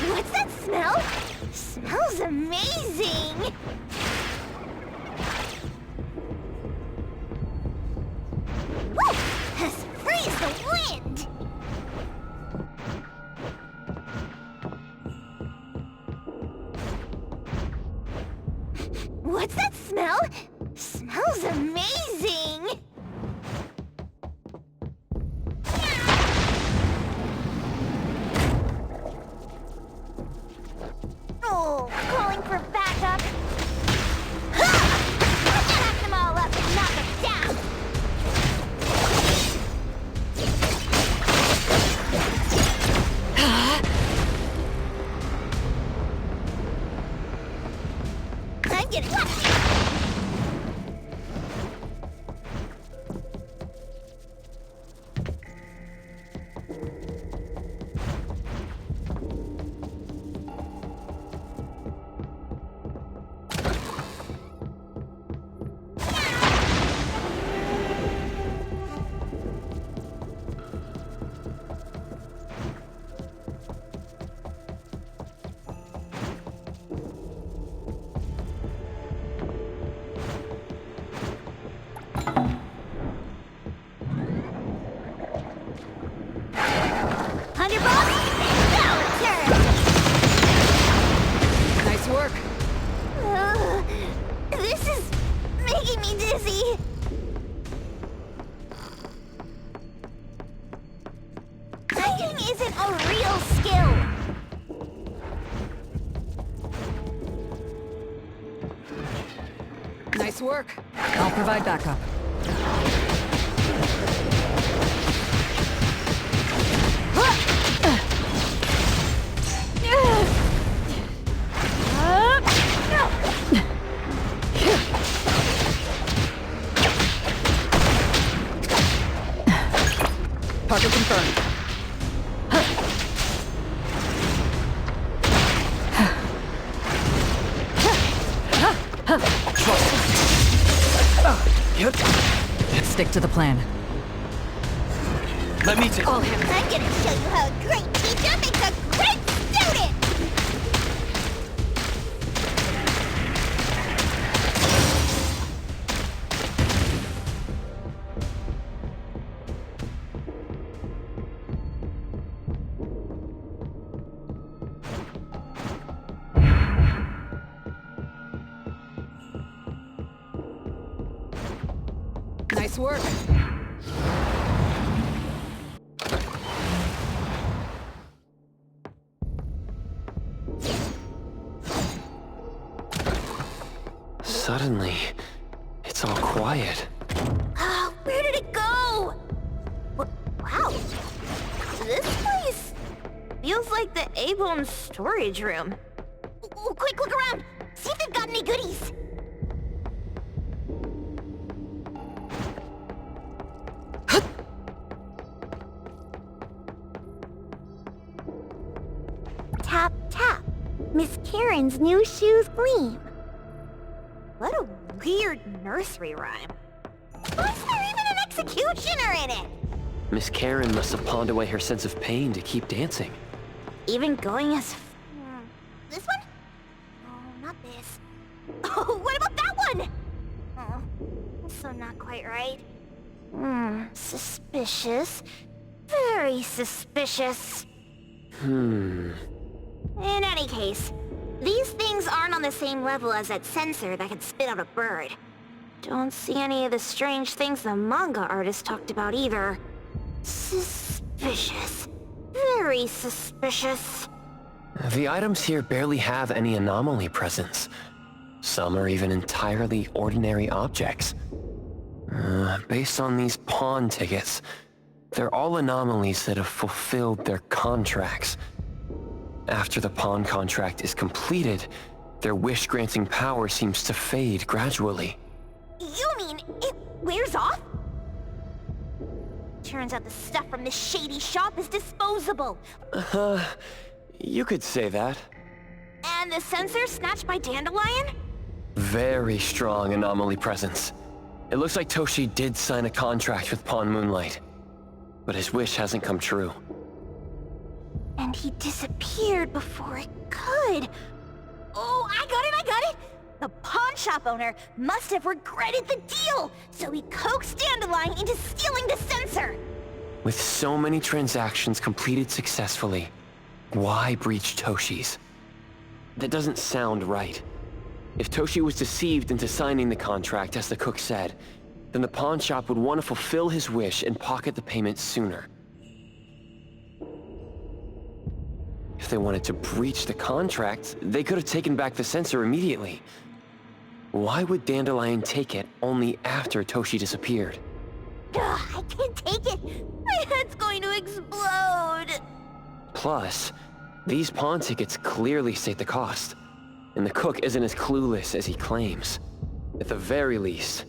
What's that smell? Smells amazing! Woo! As free as the wind! What's that smell? Smells amazing! Oh, calling for backup. Ha! Knock them all up and knock them down. I'm getting lucky. Nice work. This is making me dizzy. Hiking isn't a real skill. Nice work. I'll provide backup. Target confirmed. Stick to the plan. Let me take. All hands. I'm gonna show you how a great teacher makes a great student! Nice work. Suddenly, it's all quiet. Oh, where did it go? Wow. This place feels like the A-Bone storage room. Oh, quick, look around! See if they've got any goodies! Tap, tap. Miss Karen's new shoes gleam. What a weird nursery rhyme. Why is there even an executioner in it? Miss Karen must have pawned away her sense of pain to keep dancing. Even going as... this one? Oh, not this. Oh, what about that one? Oh, also not quite right. Suspicious. Very suspicious. In any case, these things aren't on the same level as that sensor that can spit out a bird. Don't see any of the strange things the manga artist talked about either. Suspicious. Very suspicious. The items here barely have any anomaly presence. Some are even entirely ordinary objects. Based on these pawn tickets, they're all anomalies that have fulfilled their contracts. After the pawn contract is completed, their wish-granting power seems to fade gradually. You mean it wears off? Turns out the stuff from this shady shop is disposable. You could say that. And the sensor snatched by Dandelion? Very strong anomaly presence. It looks like Toshi did sign a contract with Pawn Moonlight, but his wish hasn't come true. And he disappeared before it could. Oh, I got it! The pawn shop owner must have regretted the deal, so he coaxed Dandelion into stealing the sensor. With so many transactions completed successfully, why breach Toshi's? That doesn't sound right. If Toshi was deceived into signing the contract, as the cook said, then the pawn shop would want to fulfill his wish and pocket the payment sooner. If they wanted to breach the contract, they could have taken back the sensor immediately. Why would Dandelion take it only after Toshi disappeared? Ugh, I can't take it! My head's going to explode! Plus, these pawn tickets clearly state the cost, and the cook isn't as clueless as he claims. At the very least,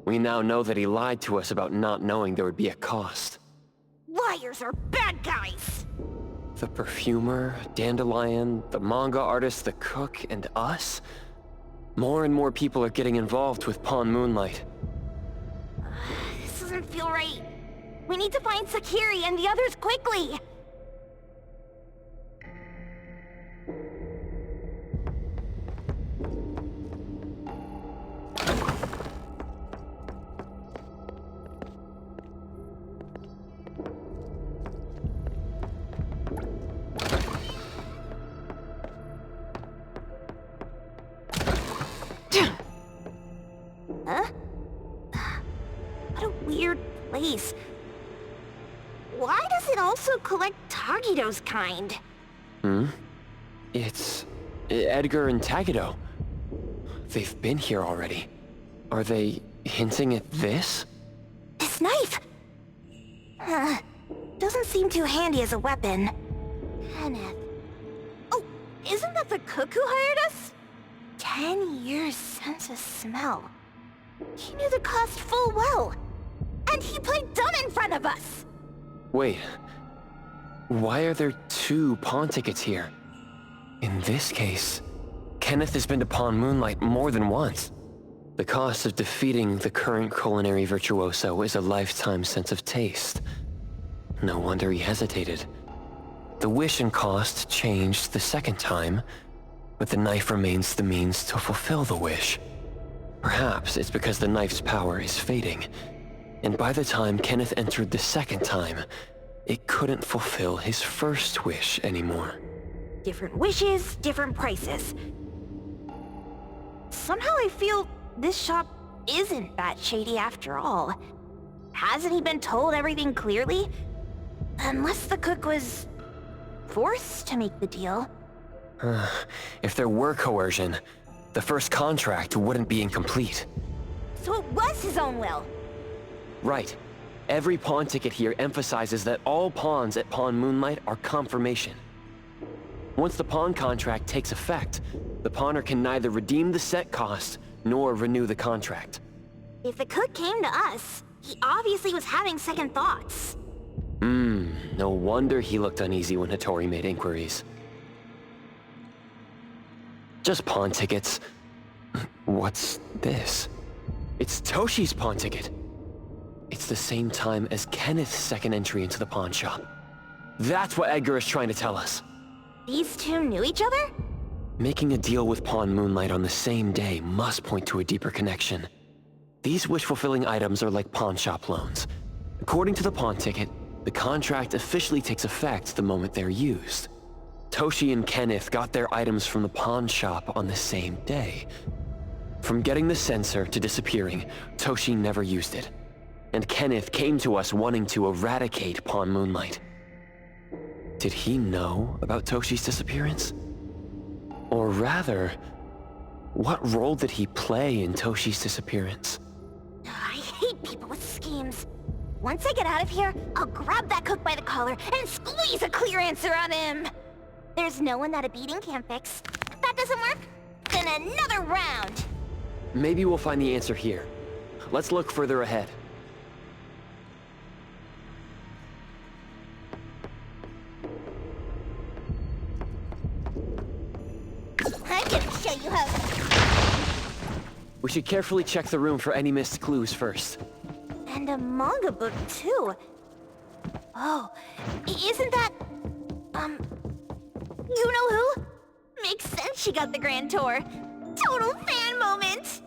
we now know that he lied to us about not knowing there would be a cost. Liars are bad guys! The perfumer, Dandelion, the manga artist, the cook, and us? More and more people are getting involved with Pawn Moonlight. This doesn't feel right. We need to find Sakiri and the others quickly! Huh? What a weird place. Why does it also collect Tagido's kind? It's Edgar and Tagido. They've been here already. Are they hinting at this? This knife! Doesn't seem too handy as a weapon. Kenneth. Oh, isn't that the cook who hired us? 10 years sense of smell. He knew the cost full well. And he played dumb in front of us! Wait. Why are there 2 pawn tickets here? In this case, Kenneth has been to Pawn Moonlight more than once. The cost of defeating the current culinary virtuoso is a lifetime sense of taste. No wonder he hesitated. The wish and cost changed the second time, but the knife remains the means to fulfill the wish. Perhaps it's because the knife's power is fading, and by the time Kenneth entered the second time, it couldn't fulfill his first wish anymore. Different wishes, different prices. Somehow I feel this shop isn't that shady after all. Hasn't he been told everything clearly? Unless the cook was forced to make the deal. If there were coercion, the first contract wouldn't be incomplete. So it was his own will. Right. Every pawn ticket here emphasizes that all pawns at Pawn Moonlight are confirmation. Once the pawn contract takes effect, the pawner can neither redeem the set cost nor renew the contract. If the cook came to us, he obviously was having second thoughts. No wonder he looked uneasy when Hattori made inquiries. Just pawn tickets. What's this? It's Toshi's pawn ticket. It's the same time as Kenneth's second entry into the pawn shop. That's what Edgar is trying to tell us. These two knew each other? Making a deal with Pawn Moonlight on the same day must point to a deeper connection. These wish-fulfilling items are like pawn shop loans. According to the pawn ticket, the contract officially takes effect the moment they're used. Toshi and Kenneth got their items from the pawn shop on the same day. From getting the sensor to disappearing, Toshi never used it. And Kenneth came to us wanting to eradicate Pawn Moonlight. Did he know about Toshi's disappearance? Or rather, what role did he play in Toshi's disappearance? I hate people Once I get out of here, I'll grab that cook by the collar and squeeze a clear answer on him! There's no one that a beating can't fix. If that doesn't work, then another round! Maybe we'll find the answer here. Let's look further ahead. I'm gonna show you how. We should carefully check the room for any missed clues first. And a manga book, too. Oh, isn't that... you know who? Makes sense she got the grand tour. Total fan moment!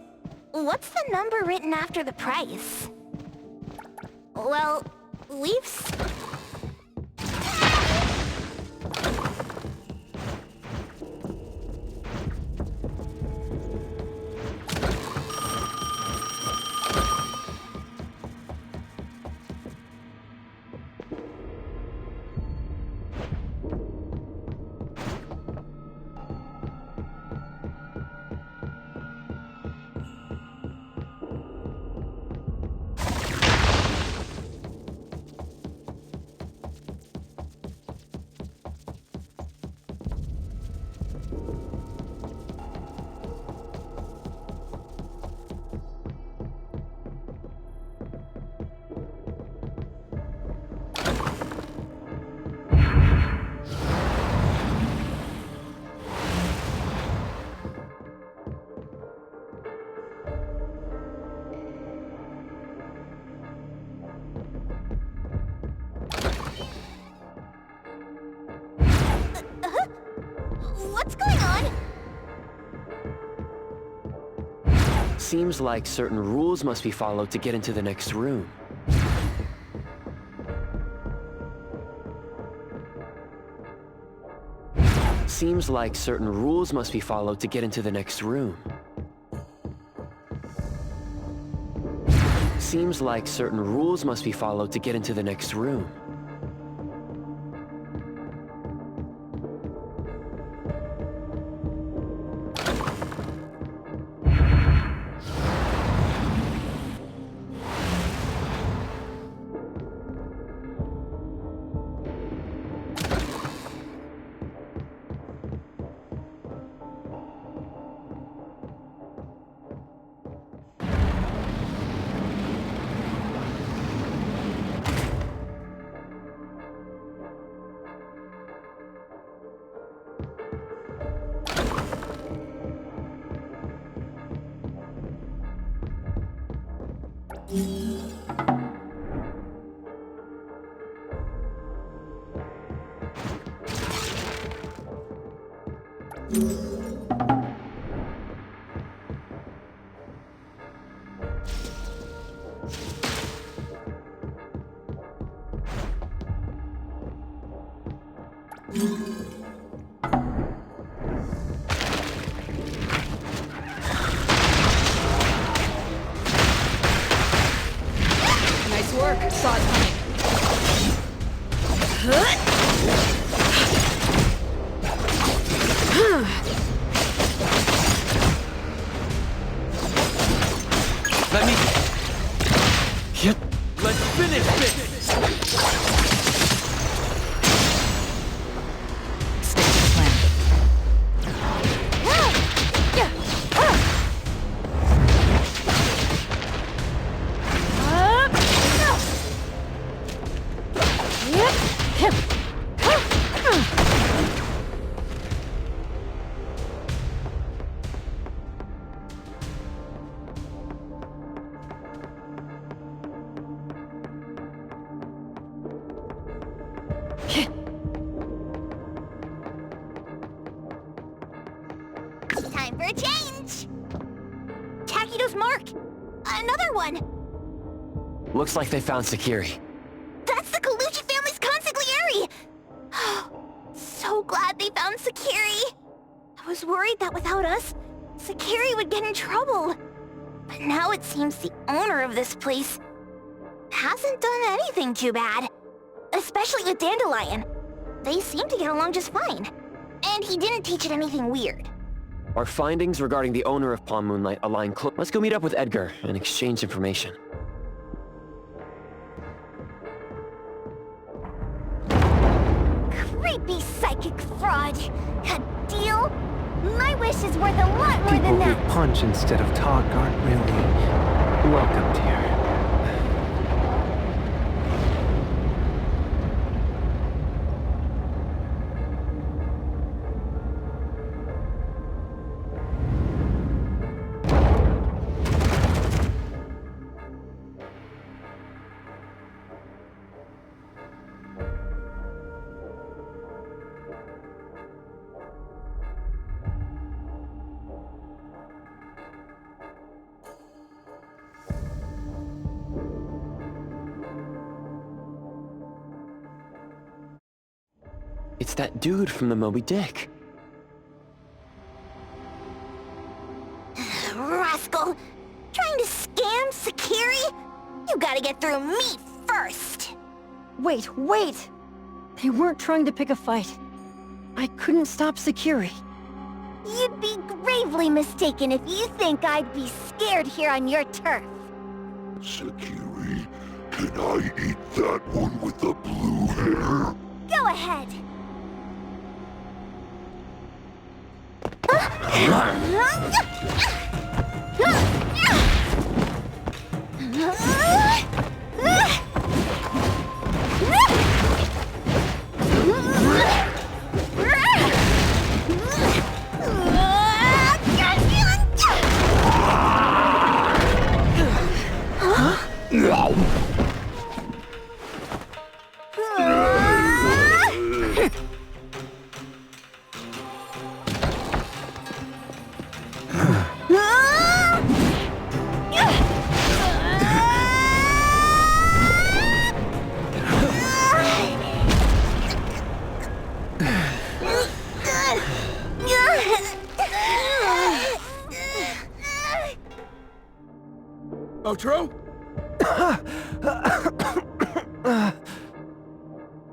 What's the number written after the price? Well, what's going on? Seems like certain rules must be followed to get into the next room. Seems like certain rules must be followed to get into the next room. Seems like certain rules must be followed to get into the next room. Nice work. Saw it coming. Let me... Yep. Let's finish this! Stick to the plan. Time for a change! Takido's mark! Another one! Looks like they found Sakiri. That's the Colucci family's consigliere! So glad they found Sakiri! I was worried that without us, Sakiri would get in trouble. But now it seems the owner of this place hasn't done anything too bad. Especially with Dandelion. They seem to get along just fine. And he didn't teach it anything weird. Our findings regarding the owner of Palm Moonlight align close. Let's go meet up with Edgar and exchange information. I'd be psychic fraud. A deal? My wish is worth a lot more People than who that. punch instead of talk aren't really welcomed here. It's that dude from the Moby Dick. Rascal! Trying to scam Sakiri? You gotta get through me first! Wait, wait! They weren't trying to pick a fight. I couldn't stop Sakiri. You'd be gravely mistaken if you think I'd be scared here on your turf. Sakiri, can I eat that one with the blue hair? Go ahead! Outro?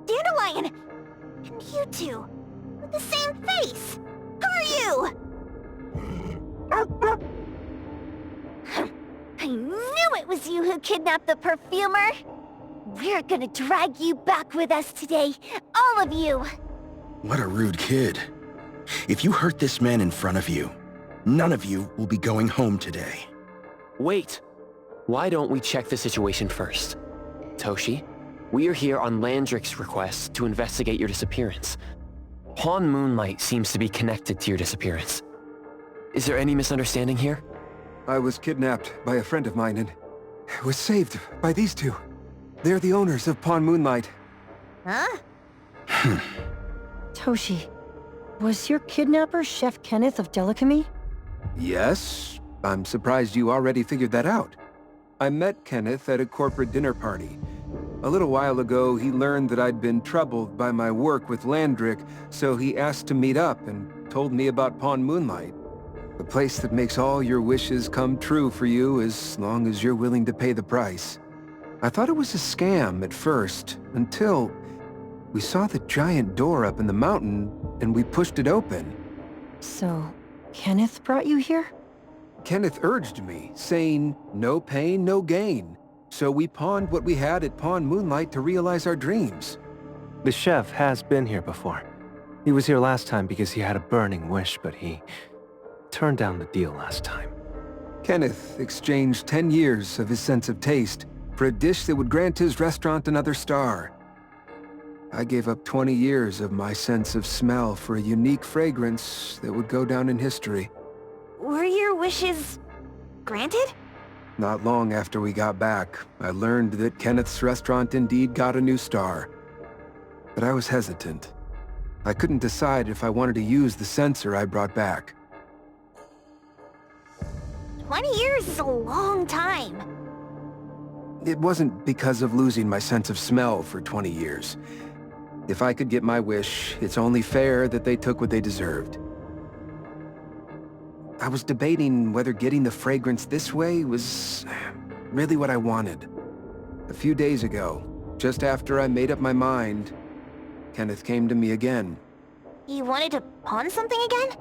Dandelion! And you two, with the same face! Who are you? I knew it was you who kidnapped the perfumer! We're gonna drag you back with us today, all of you! What a rude kid. If you hurt this man in front of you, none of you will be going home today. Wait! Why don't we check the situation first? Toshi, we are here on Landrick's request to investigate your disappearance. Pawn Moonlight seems to be connected to your disappearance. Is there any misunderstanding here? I was kidnapped by a friend of mine and was saved by these two. They're the owners of Pawn Moonlight. Huh? Toshi, was your kidnapper Chef Kenneth of Delicamy? Yes, I'm surprised you already figured that out. I met Kenneth at a corporate dinner party. A little while ago, he learned that I'd been troubled by my work with Landrick, so he asked to meet up and told me about Pawn Moonlight. The place that makes all your wishes come true for you as long as you're willing to pay the price. I thought it was a scam at first, until we saw the giant door up in the mountain and we pushed it open. So, Kenneth brought you here? Kenneth urged me, saying, no pain, no gain. So we pawned what we had at Pawn Moonlight to realize our dreams. The chef has been here before. He was here last time because he had a burning wish, but he turned down the deal last time. Kenneth exchanged 10 years of his sense of taste for a dish that would grant his restaurant another star. I gave up 20 years of my sense of smell for a unique fragrance that would go down in history. Were your wishes granted? Not long after we got back, I learned that Kenneth's restaurant indeed got a new star. But I was hesitant. I couldn't decide if I wanted to use the sensor I brought back. 20 years is a long time. It wasn't because of losing my sense of smell for 20 years. If I could get my wish, it's only fair that they took what they deserved. I was debating whether getting the fragrance this way was really what I wanted. A few days ago, just after I made up my mind, Kenneth came to me again. You wanted to pawn something again?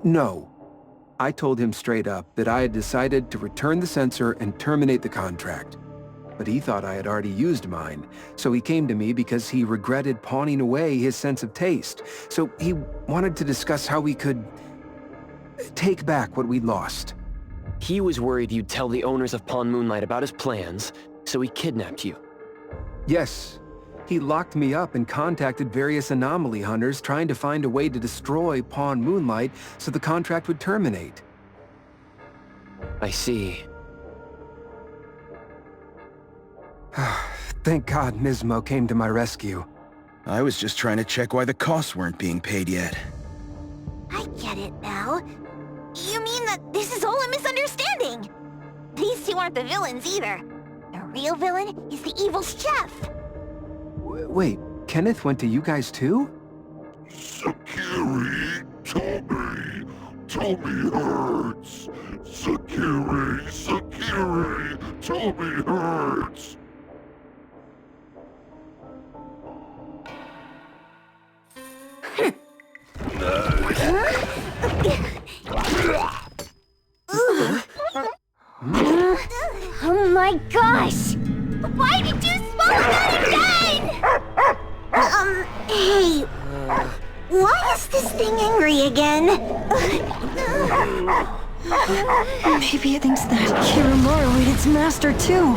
No. I told him straight up that I had decided to return the sensor and terminate the contract. but he thought I had already used mine, so he came to me because he regretted pawning away his sense of taste. So he wanted to discuss how we could take back what we'd lost. He was worried you'd tell the owners of Pawn Moonlight about his plans, so he kidnapped you. Yes. He locked me up and contacted various anomaly hunters trying to find a way to destroy Pawn Moonlight so the contract would terminate. I see. Thank God Nismo came to my rescue. I was just trying to check why the costs weren't being paid yet. I get it now. You mean that this is all a misunderstanding? These two aren't the villains either. The real villain is the evil chef. Wait, Kenneth went to you guys too? Sakiri, Tommy hurts. Sakiri, Tommy hurts. Oh my gosh! Why did you swallow that again? Hey, why is this thing angry again? Maybe it thinks that Kirimaro ate its master too.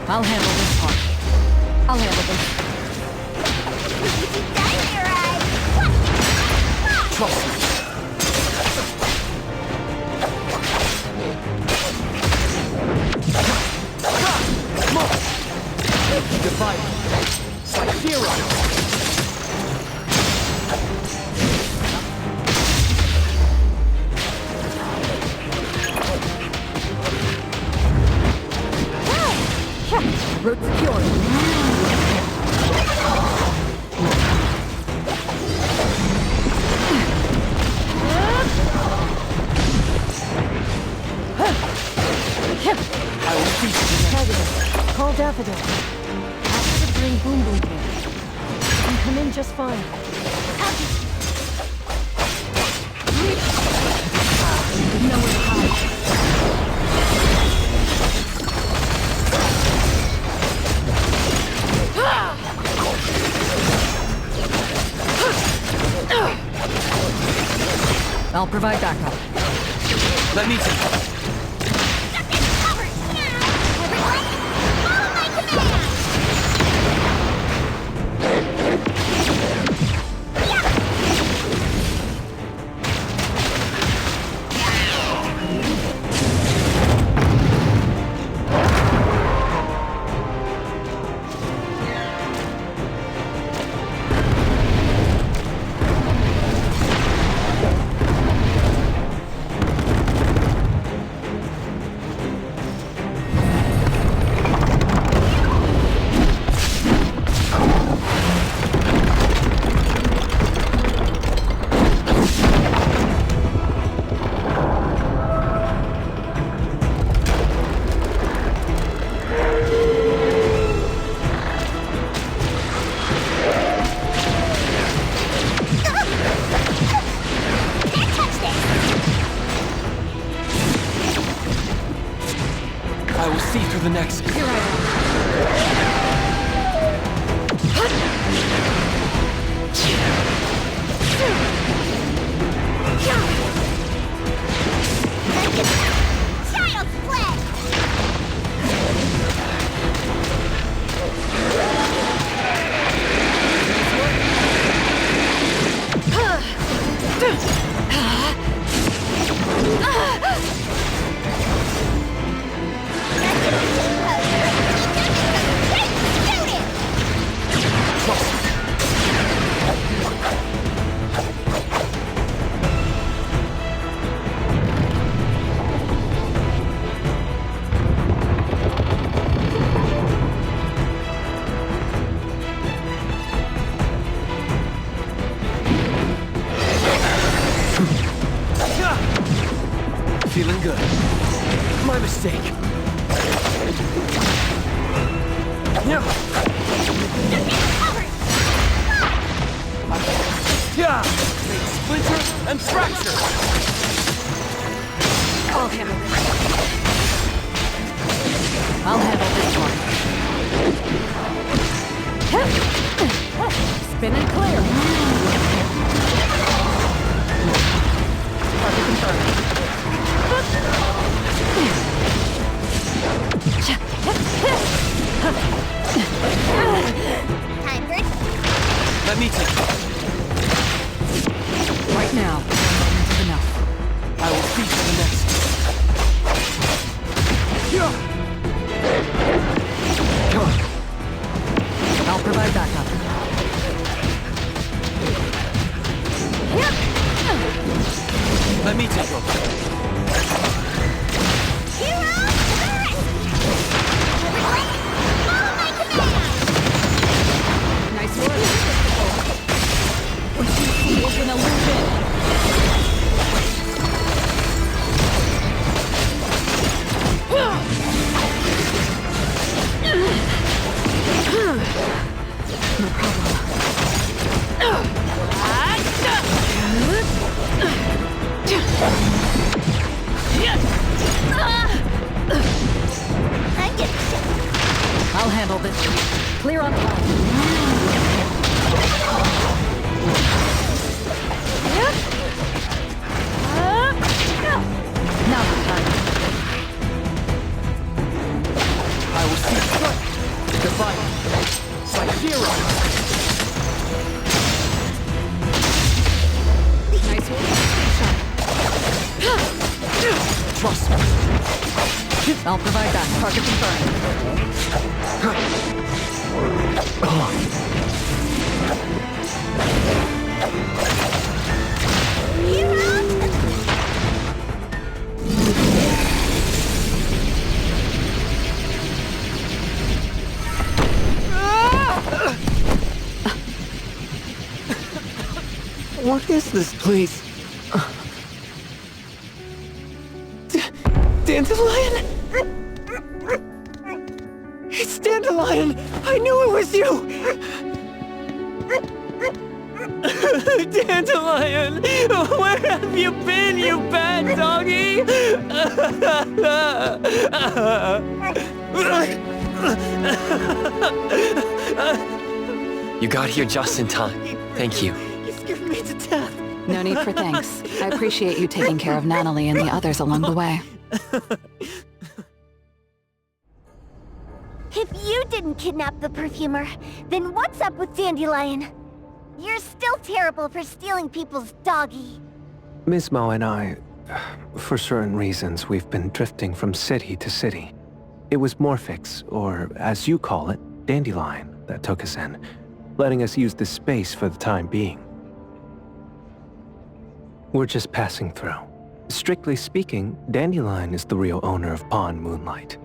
I'll handle this part. I'll handle this. Trust me. Divide. Like heroes. Root secured. I will feast you next. Call Daffodil. Ask her to bring Boom Boom here. You can come in just fine. Nowhere to hide. I'll provide backup. Let me take it. I will see through the next. Here I Child's play! Yeah! Make splinter and fracture! I'll handle this. I'll handle this one. Spin and clear. Target confirmed. Time for it. Let me take it. Right now, moment is enough. I will see for the next. Come on. I'll provide backup. Let me take over. Hero to the rescue! Everyone, follow my command! Nice work. What you see is an illusion. No problem. I'm getting shit. I'll handle this. Clear on top. Now's the time. I will see strike. Divine. Like hero. Nice work. Trust me. I'll provide that. Target confirmed. What is this place? Dandelion? It's Dandelion! I knew it was you! Dandelion! Where have you been, you bad doggy? You got here just in time. Thank you. You scared me to death. No need for thanks. I appreciate you taking care of Natalie and the others along the way. If you didn't kidnap the perfumer, then what's up with Dandelion? You're still terrible for stealing people's doggy. Ms. Mo and I, for certain reasons, we've been drifting from city to city. It was Morphix, or as you call it, Dandelion, that took us in, letting us use this space for the time being. We're just passing through. Strictly speaking, Dandelion is the real owner of Pawn Moonlight.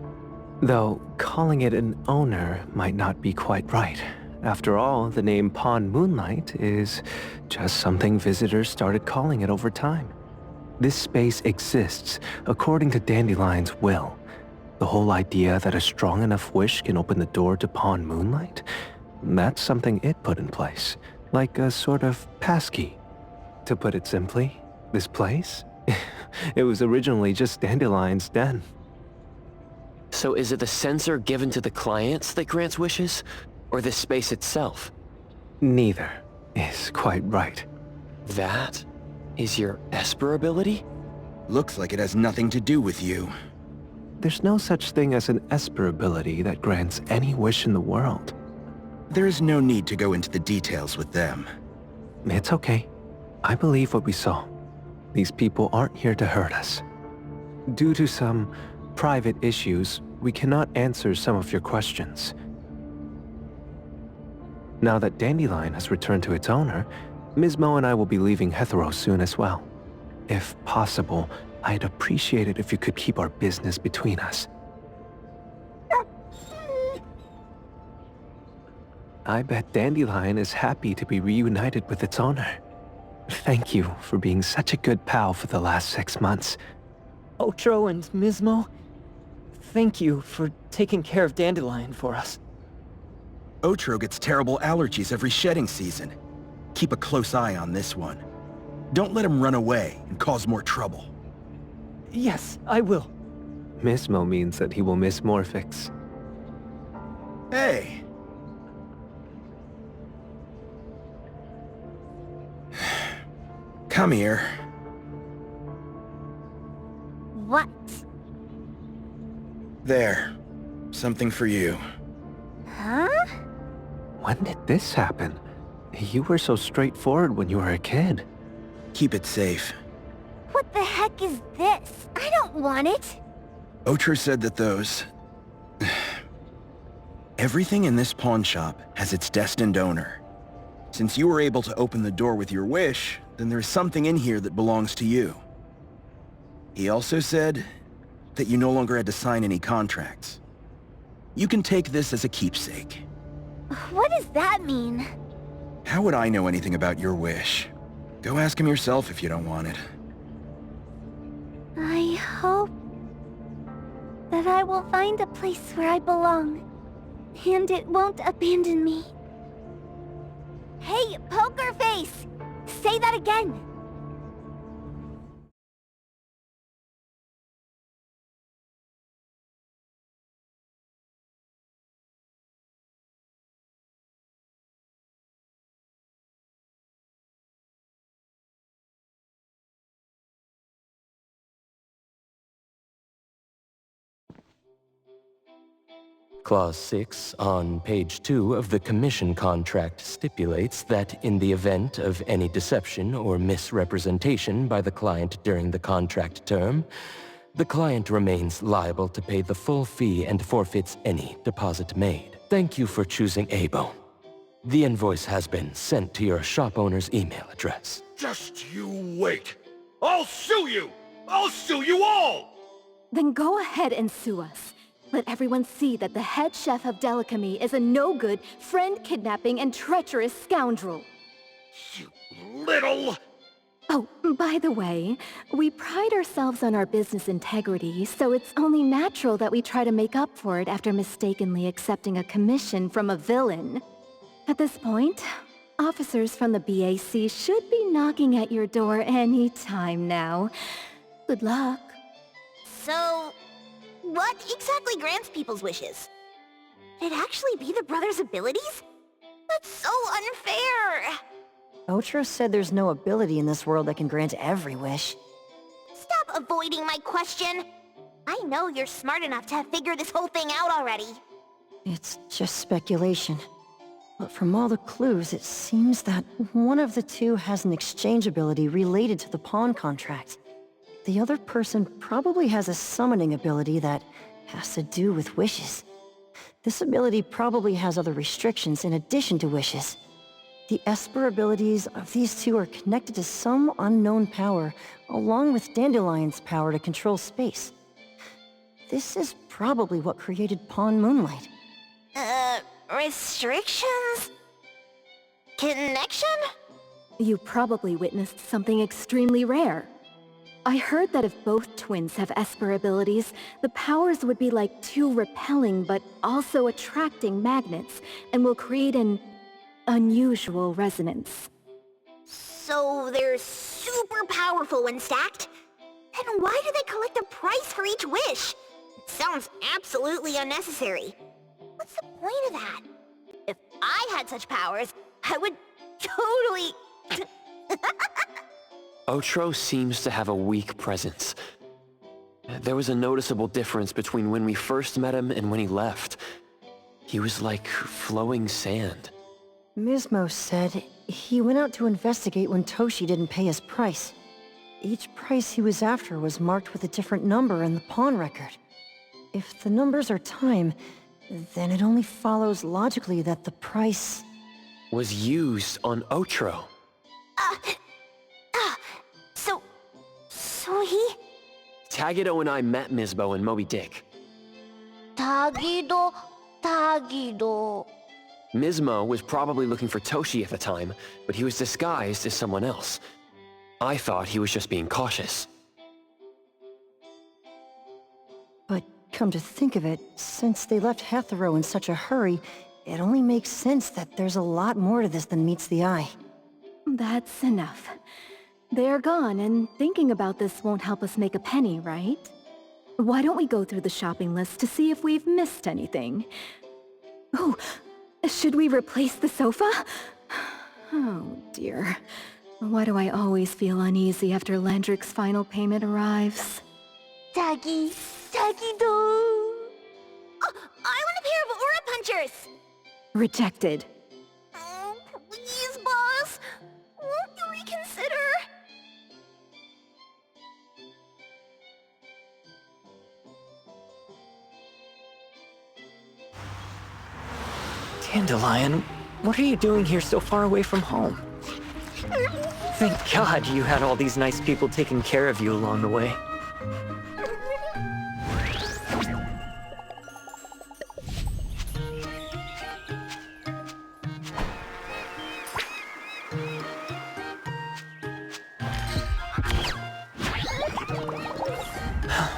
Though, calling it an owner might not be quite right. After all, the name Pawn Moonlight is just something visitors started calling it over time. This space exists according to Dandelion's will. The whole idea that a strong enough wish can open the door to Pawn Moonlight? That's something it put in place, like a sort of passkey. To put it simply, this place? It was originally just Dandelion's den. So is it the sensor given to the clients that grants wishes, or the space itself? Neither is quite right. That is your Esper ability? Looks like it has nothing to do with you. There's no such thing as an Esper ability that grants any wish in the world. There is no need to go into the details with them. It's okay. I believe what we saw. These people aren't here to hurt us. Due to some private issues, we cannot answer some of your questions. Now that Dandelion has returned to its owner, Ms. Mo and I will be leaving Hetero soon as well. If possible, I'd appreciate it if you could keep our business between us. I bet Dandelion is happy to be reunited with its owner. Thank you for being such a good pal for the last 6 months. Otro and Mismo, thank you for taking care of Dandelion for us. Otro gets terrible allergies every shedding season. Keep a close eye on this one. Don't let him run away and cause more trouble. Yes, I will. Mismo means that he will miss Morphix. Hey! Come here. What? There. Something for you. Huh? When did this happen? You were so straightforward when you were a kid. Keep it safe. What the heck is this? I don't want it. Otro said that those... Everything in this pawn shop has its destined owner. Since you were able to open the door with your wish, then there's something in here that belongs to you. He also said that you no longer had to sign any contracts. You can take this as a keepsake. What does that mean? How would I know anything about your wish? Go ask him yourself if you don't want it. I hope that I will find a place where I belong, and it won't abandon me. Hey, Poker Face! Say that again! Clause 6 on page 2 of the commission contract stipulates that in the event of any deception or misrepresentation by the client during the contract term, the client remains liable to pay the full fee and forfeits any deposit made. Thank you for choosing Abo. The invoice has been sent to your shop owner's email address. Just you wait. I'll sue you! I'll sue you all! Then go ahead and sue us. Let everyone see that the head chef of Delicamy is a no-good, friend-kidnapping, and treacherous scoundrel. You little... Oh, by the way, we pride ourselves on our business integrity, so it's only natural that we try to make up for it after mistakenly accepting a commission from a villain. At this point, officers from the BAC should be knocking at your door any time now. Good luck. So, what exactly grants people's wishes? Could it actually be the brothers' abilities? That's so unfair! Otro said there's no ability in this world that can grant every wish. Stop avoiding my question! I know you're smart enough to have figured this whole thing out already. It's just speculation. But from all the clues, it seems that one of the two has an exchange ability related to the pawn contract. The other person probably has a summoning ability that has to do with wishes. This ability probably has other restrictions in addition to wishes. The Esper abilities of these two are connected to some unknown power, along with Dandelion's power to control space. This is probably what created Pawn Moonlight. Restrictions? Connection? You probably witnessed something extremely rare. I heard that if both twins have Esper abilities, the powers would be like two repelling but also attracting magnets, and will create an unusual resonance. So they're super powerful when stacked? Then why do they collect a price for each wish? It sounds absolutely unnecessary. What's the point of that? If I had such powers, I would totally... Otro seems to have a weak presence. There was a noticeable difference between when we first met him and when he left. He was like flowing sand. Mismo said he went out to investigate when Toshi didn't pay his price. Each price he was after was marked with a different number in the pawn record. If the numbers are time, then it only follows logically that the price... was used on Otro. So he... Tagido and I met Misbo and Moby Dick. Tagido... Mismo was probably looking for Toshi at the time, but he was disguised as someone else. I thought he was just being cautious. But come to think of it, since they left Hatharo in such a hurry, it only makes sense that there's a lot more to this than meets the eye. That's enough. They're gone, and thinking about this won't help us make a penny, right? Why don't we go through the shopping list to see if we've missed anything? Oh, should we replace the sofa? Oh dear. Why do I always feel uneasy after Landrick's final payment arrives? Taki, Taki-do! Oh, I want a pair of aura punchers! Rejected. Oh, please, boss! Won't you reconsider? Dandelion, what are you doing here so far away from home? Thank God you had all these nice people taking care of you along the way.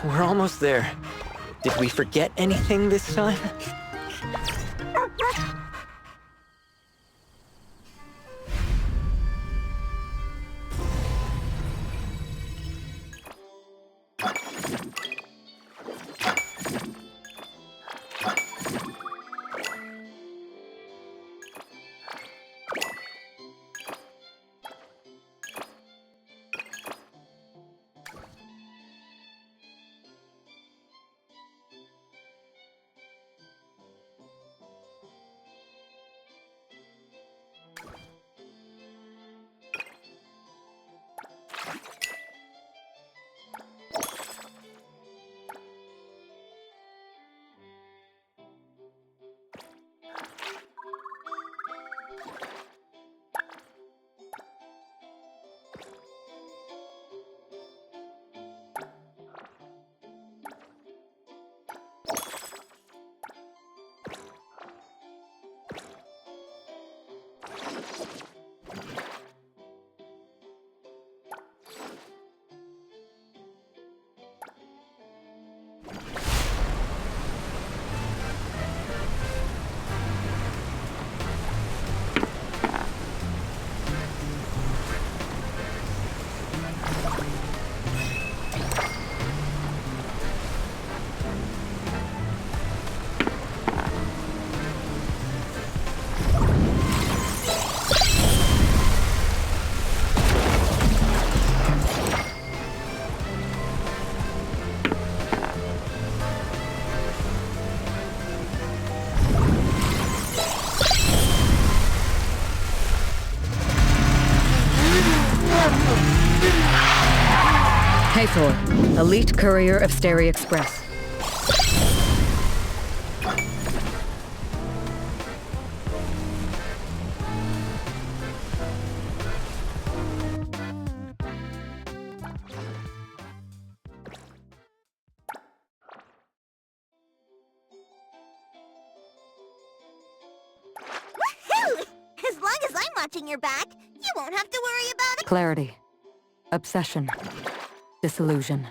We're almost there. Did we forget anything this time? Hathor, elite courier of Stary Express. Woohoo! As long as I'm watching your back, you won't have to worry about it. Clarity. Obsession. Disillusion.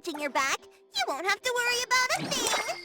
watching your back, you won't have to worry about a thing!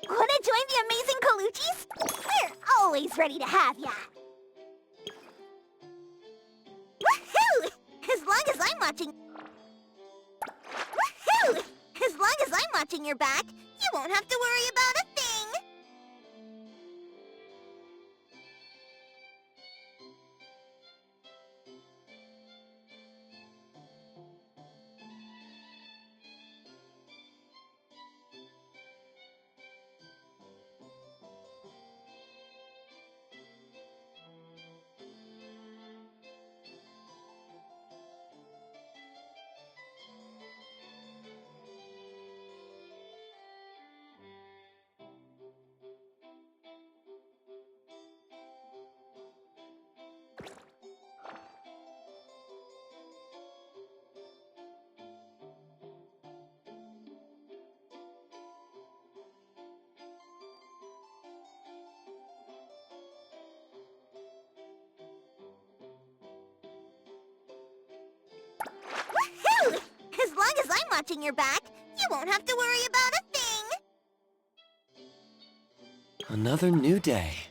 Wanna join the amazing Colucci's? We're always ready to have ya! Woohoo! As long as I'm watching... Woohoo! As long as I'm watching your back, you won't have to worry about a thing! Woohoo! As long as I'm watching your back, you won't have to worry about a thing! Another new day.